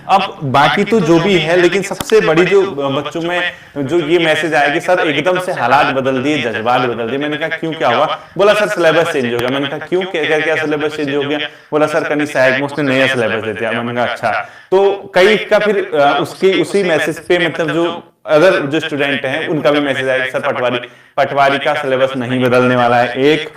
अब बाकी तो जो भी है, लेकिन सबसे बड़ी जो बच्चों में जो ये मैसेज आया कि सर एकदम से हालात बदल दिए, जज्बात बदल दिए। मैंने कहा क्यों, क्या हुआ? बोला सर सिलेबस चेंज हो गया। मैंने कहा क्यों, क्या क्या सिलेबस चेंज हो गया? बोला सर कहीं सहायक में उसने नया सिलेबस दे दिया। मैंने कहा अच्छा। तो कई का फिर उसकी उसी मैसेज पे मतलब जो अदर जो स्टूडेंट हैं उनका भी मैसेज आया सर पटवारी का सिलेबस नहीं बदलने वाला है। एक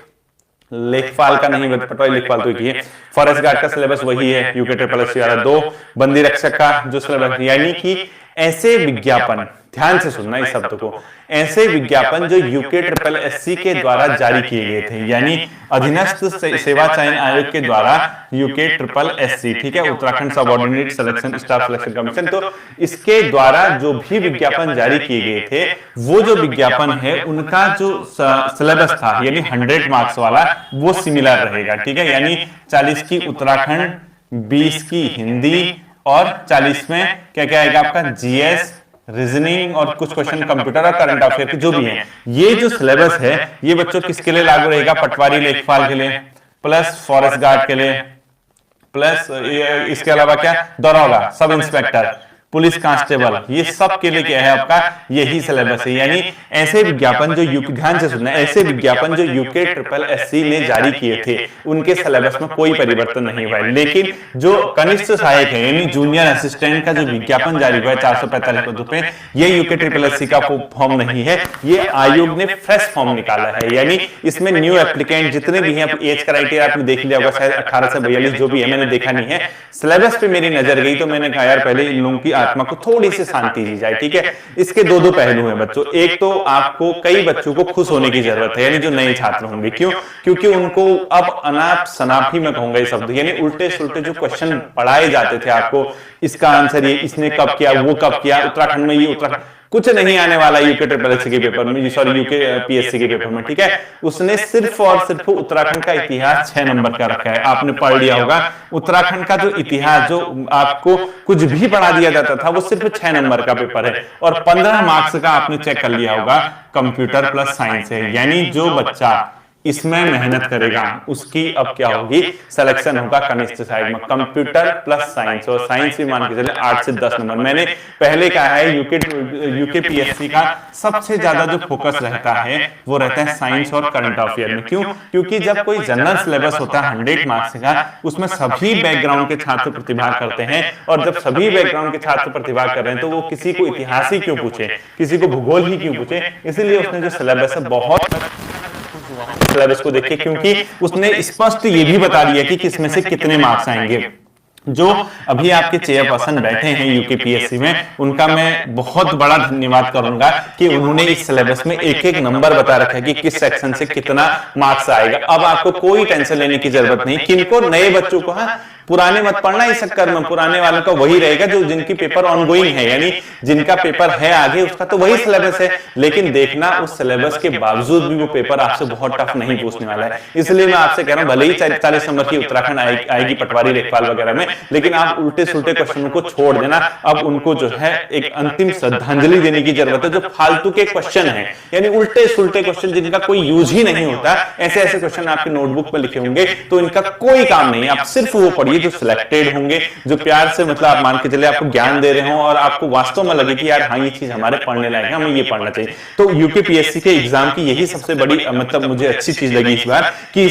लेखपाल का नहीं, पटवारी लेखपाल तो है, फॉरेस्ट गार्ड का सिलेबस वही है यूके ट्रिपल एससी वाला। दो, बंदी रक्षक का जो सिलेबस, यानी कि ऐसे विज्ञापन, ध्यान से सुनना इस शब्द को, ऐसे विज्ञापन जो यूके ट्रिपल एससी के द्वारा जारी किए गए थे, यानी अधीनस्थ सेवा चयन आयोग के द्वारा यूके ट्रिपल एससी, ठीक है, Uttarakhand subordinate selection staff selection commission. तो इसके द्वारा जो भी विज्ञापन जारी किए गए थे, वो जो विज्ञापन है उनका जो सिलेबस था यानी 100 मार्क्स वाला, वो सिमिलर रहेगा, ठीक है। यानी 40 की उत्तराखंड, 20 की हिंदी और 40 में क्या क्या आएगा आपका जीएस, रीजनिंग और कुछ क्वेश्चन कंप्यूटर और करंट अफेयर के जो भी हैं। ये जो सिलेबस है ये बच्चों किसके लिए लागू रहेगा? पटवारी लेखपाल के लिए, प्लस फॉरेस्ट गार्ड के लिए, प्लस इसके अलावा क्या, दरोगा, सब इंस्पेक्टर, पुलिस कांस्टेबल, ये सब के लिए क्या है आपका यही सिलेबस है। यानी ऐसे विज्ञापन जो ध्यान से सुनना, ऐसे विज्ञापन जो यूके ट्रिपल एससी ने जारी किए थे उनके सिलेबस में कोई परिवर्तन नहीं हुआ है। लेकिन जो कनिष्ठ सहायक है यानी जूनियर असिस्टेंट का जो विज्ञापन जारी हुआ है 445 पदों पे, ये यूके ट्रिपल एससी का फॉर्म नहीं है, ये आयोग ने फ्रेश फॉर्म निकाला है। यानी इसमें न्यू एप्लीकेंट जितने भी हैं, एज क्राइटेरिया आपने देख लिया होगा, शायद 18 से 42 जो भी है, मैंने देखा नहीं है। सिलेबस पे मेरी नजर गई तो मैंने कहा यार पहले इन लोगों की आत्मा को थोड़ी सी शांति दी जाए, ठीक है। इसके दो पहलू हैं बच्चों। एक तो आपको कई बच्चों को खुश होने की जरूरत है, यानी जो नए छात्र होंगे, क्यों? क्योंकि उनको अब अनाप शनाप ही मैं कहूंगा ये शब्द, यानी उल्टे सुल्टे जो क्वेश्चन पढ़ाए जाते थे आपको, इसका आंसर ये, इसने कब किया, वो कब किया, उत्तराखंड में ये, उत्तराखंड कुछ नहीं आने वाला यूके ट्रिपल एससी के पेपर में, सॉरी यूके पीएससी के पेपर में, ठीक है। उसने सिर्फ और सिर्फ उत्तराखंड का इतिहास 6 नंबर का रखा है। आपने पढ़ लिया होगा उत्तराखंड का जो इतिहास, जो आपको कुछ भी पढ़ा दिया जाता था, वो सिर्फ 6 नंबर का पेपर है। और 15 मार्क्स का आपने चेक कर लिया होगा कंप्यूटर प्लस साइंस है। यानी जो बच्चा इसमें मेहनत करेगा उसकी अब क्या होगी, सिलेक्शन होगा कनिष्ठ सहायक में, कंप्यूटर प्लस साइंस। और साइंस भी मान के चले 8 से 10 नंबर। मैंने पहले कहा है यूके पीएससी का सबसे ज्यादा जो फोकस रहता है वो रहता है साइंस और करंट अफेयर में। क्यों? क्योंकि जब कोई जनरल सिलेबस होता है 100 मार्क्स का, उसमें सभी बैकग्राउंड के छात्र प्रतिभाग करते हैं। और जब सभी बैकग्राउंड के छात्र प्रतिभाग कर रहे हैं तो वो किसी को इतिहास ही क्यों पूछे, किसी को भूगोल ही क्यों पूछे। इसलिए उसने जो सिलेबस है बहुत सिलेबस को देखिए, क्योंकि उसने स्पष्ट ये भी बता दिया कि किसमें से कितने मार्क्स आएंगे। जो अभी आपके चेयरपर्सन बैठे हैं यूकेपीएससी में, उनका मैं बहुत बड़ा धन्यवाद करूंगा कि उन्होंने इस सिलेबस में एक एक नंबर बता रखा है कि किस सेक्शन से कितना मार्क्स आएगा। अब आपको कोई टेंशन लेने की जरूरत नहीं। किनको, नए बच्चों को, हाँ पुराने मत पढ़ना इस चक्कर में, पुराने वालों का वही रहेगा जो जिनकी पेपर ऑनगोइंग है, यानी जिनका पेपर है आगे उसका तो वही सिलेबस है। लेकिन देखना उस सिलेबस के बावजूद भी वो पेपर आपसे बहुत टफ नहीं पूछने वाला है। इसलिए मैं आपसे कह रहा हूं भले ही 40 नंबर की उत्तराखंड आएगी पटवारी लेखपाल वगैरह में, लेकिन आप उल्टे सुल्टे क्वेश्चनों को छोड़ देना। अब उनको जो है एक अंतिम श्रद्धांजलि देने की जरूरत है। जो फालतू के क्वेश्चन है यानी उल्टे सुल्टे क्वेश्चन जिनका कोई यूज ही नहीं होता, ऐसे ऐसे क्वेश्चन आपके नोटबुक पर लिखे होंगे तो इनका कोई काम नहीं। आप सिर्फ वो पढ़िए जो सिलेक्टेड होंगे, जो प्यार से मतलब आप मान के चले आपको ज्ञान दे रहे हो और आपको वास्तव में लगे कि यार हाँ ये चीज हमारे पढ़ने लायक है, हमें ये पढ़ना चाहिए। तो यूकेपीएससी के एग्जाम की यही सबसे बड़ी मतलब मुझे अच्छी चीज लगी इस बार कि